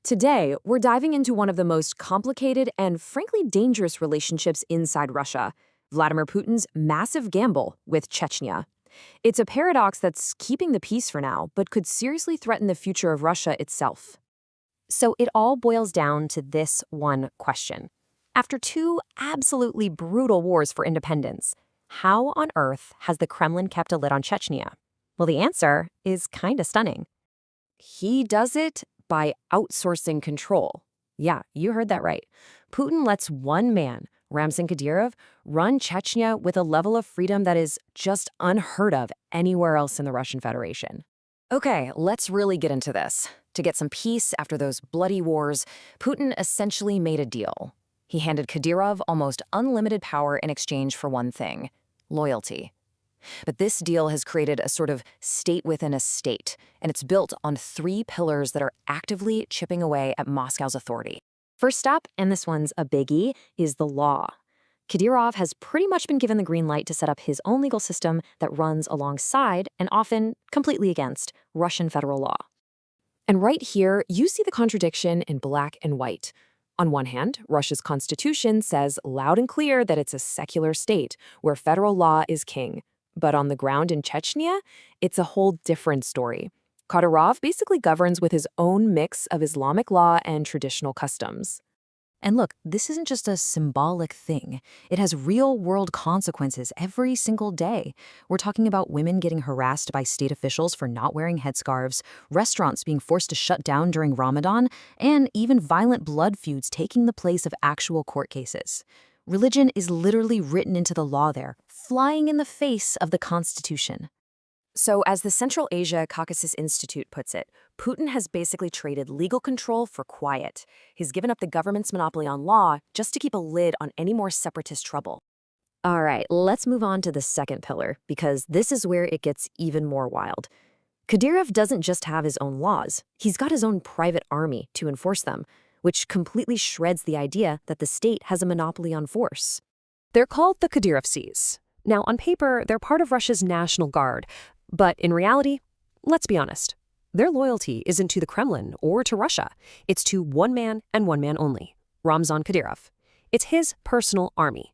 Today, we're diving into one of the most complicated and frankly dangerous relationships inside Russia, Vladimir Putin's massive gamble with Chechnya. It's a paradox that's keeping the peace for now, but could seriously threaten the future of Russia itself. So it all boils down to this one question. After two absolutely brutal wars for independence, how on earth has the Kremlin kept a lid on Chechnya? Well, the answer is kind of stunning. He does it by outsourcing control. Yeah, you heard that right. Putin lets one man, Ramzan Kadyrov, run Chechnya with a level of freedom that is just unheard of anywhere else in the Russian Federation. Okay, let's really get into this. To get some peace after those bloody wars, Putin essentially made a deal. He handed Kadyrov almost unlimited power in exchange for one thing: loyalty. But this deal has created a sort of state within a state, and it's built on three pillars that are actively chipping away at Moscow's authority. First up, and this one's a biggie, is the law. Kadyrov has pretty much been given the green light to set up his own legal system that runs alongside, and often completely against, Russian federal law. And right here, you see the contradiction in black and white. On one hand, Russia's constitution says loud and clear that it's a secular state where federal law is king. But on the ground in Chechnya, it's a whole different story. Kadyrov basically governs with his own mix of Islamic law and traditional customs. And look, this isn't just a symbolic thing. It has real-world consequences every single day. We're talking about women getting harassed by state officials for not wearing headscarves, restaurants being forced to shut down during Ramadan, and even violent blood feuds taking the place of actual court cases. Religion is literally written into the law there, flying in the face of the Constitution. So, as the Central Asia Caucasus Institute puts it, Putin has basically traded legal control for quiet. He's given up the government's monopoly on law just to keep a lid on any more separatist trouble. All right, let's move on to the second pillar, because this is where it gets even more wild. Kadyrov doesn't just have his own laws, he's got his own private army to enforce them, which completely shreds the idea that the state has a monopoly on force. They're called the Kadyrovtsies. Now, on paper, they're part of Russia's National Guard, but in reality, let's be honest, their loyalty isn't to the Kremlin or to Russia. It's to one man and one man only, Ramzan Kadyrov. It's his personal army.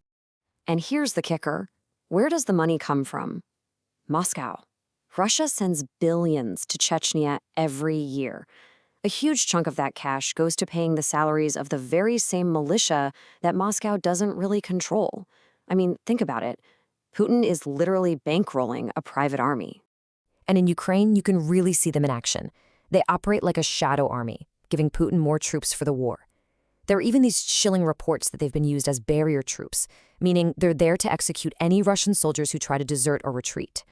And here's the kicker. Where does the money come from? Moscow. Russia sends billions to Chechnya every year. A huge chunk of that cash goes to paying the salaries of the very same militia that Moscow doesn't really control. I mean, think about it. Putin is literally bankrolling a private army. And in Ukraine, you can really see them in action. They operate like a shadow army, giving Putin more troops for the war. There are even these chilling reports that they've been used as barrier troops, meaning they're there to execute any Russian soldiers who try to desert or retreat.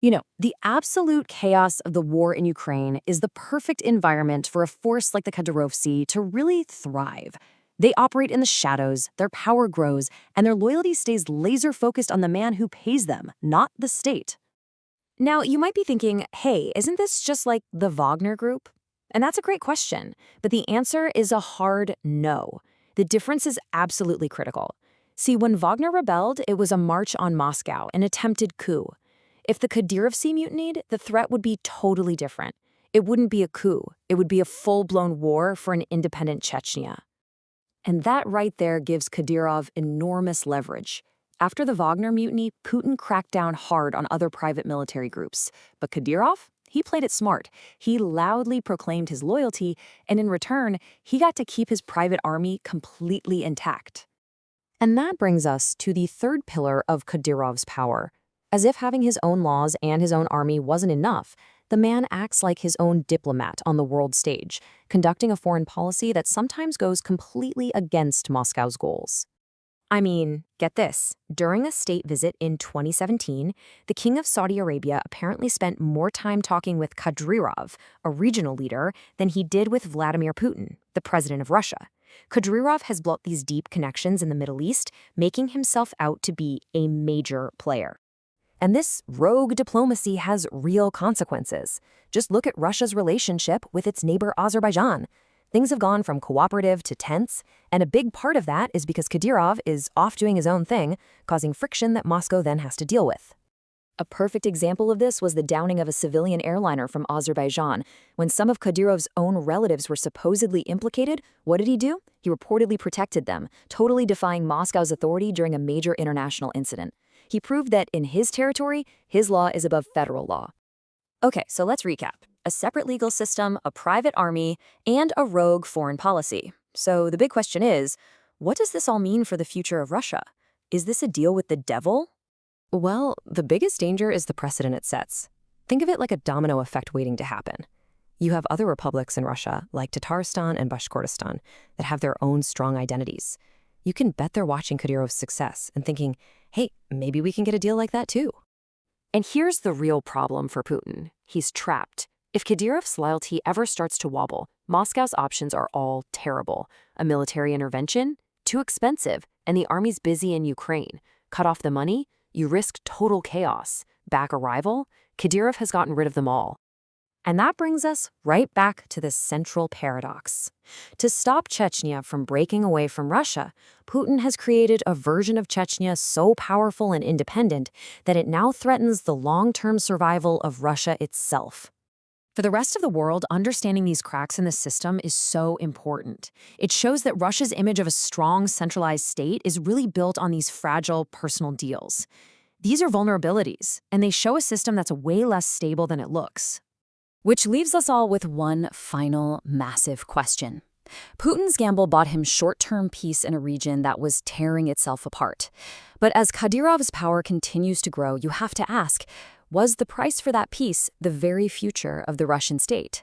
You know, the absolute chaos of the war in Ukraine is the perfect environment for a force like the Kadyrovtsi to really thrive. They operate in the shadows, their power grows, and their loyalty stays laser-focused on the man who pays them, not the state. Now, you might be thinking, hey, isn't this just like the Wagner Group? And that's a great question, but the answer is a hard no. The difference is absolutely critical. See, when Wagner rebelled, it was a march on Moscow, an attempted coup. If the Kadyrovtsi mutinied, the threat would be totally different. It wouldn't be a coup. It would be a full-blown war for an independent Chechnya. And that right there gives Kadyrov enormous leverage. After the Wagner mutiny, Putin cracked down hard on other private military groups. But Kadyrov, he played it smart. He loudly proclaimed his loyalty, and in return, he got to keep his private army completely intact. And that brings us to the third pillar of Kadyrov's power. As if having his own laws and his own army wasn't enough, the man acts like his own diplomat on the world stage, conducting a foreign policy that sometimes goes completely against Moscow's goals. I mean, get this. During a state visit in 2017, the King of Saudi Arabia apparently spent more time talking with Kadyrov, a regional leader, than he did with Vladimir Putin, the president of Russia. Kadyrov has built these deep connections in the Middle East, making himself out to be a major player. And this rogue diplomacy has real consequences. Just look at Russia's relationship with its neighbor Azerbaijan. Things have gone from cooperative to tense, and a big part of that is because Kadyrov is off doing his own thing, causing friction that Moscow then has to deal with. A perfect example of this was the downing of a civilian airliner from Azerbaijan. When some of Kadyrov's own relatives were supposedly implicated, what did he do? He reportedly protected them, totally defying Moscow's authority during a major international incident. He proved that in his territory, his law is above federal law. Okay, so let's recap. A separate legal system, a private army, and a rogue foreign policy. So the big question is, what does this all mean for the future of Russia? Is this a deal with the devil? Well, the biggest danger is the precedent it sets. Think of it like a domino effect waiting to happen. You have other republics in Russia, like Tatarstan and Bashkortostan, that have their own strong identities. You can bet they're watching Kadyrov's success and thinking, hey, maybe we can get a deal like that too. And here's the real problem for Putin. He's trapped. If Kadyrov's loyalty ever starts to wobble, Moscow's options are all terrible. A military intervention? Too expensive, and the army's busy in Ukraine. Cut off the money? You risk total chaos. Back a rival? Kadyrov has gotten rid of them all. And that brings us right back to the central paradox. To stop Chechnya from breaking away from Russia, Putin has created a version of Chechnya so powerful and independent that it now threatens the long-term survival of Russia itself. For the rest of the world, understanding these cracks in the system is so important. It shows that Russia's image of a strong, centralized state is really built on these fragile personal deals. These are vulnerabilities, and they show a system that's way less stable than it looks. Which leaves us all with one final massive question. Putin's gamble bought him short-term peace in a region that was tearing itself apart. But as Kadyrov's power continues to grow, you have to ask, was the price for that peace the very future of the Russian state?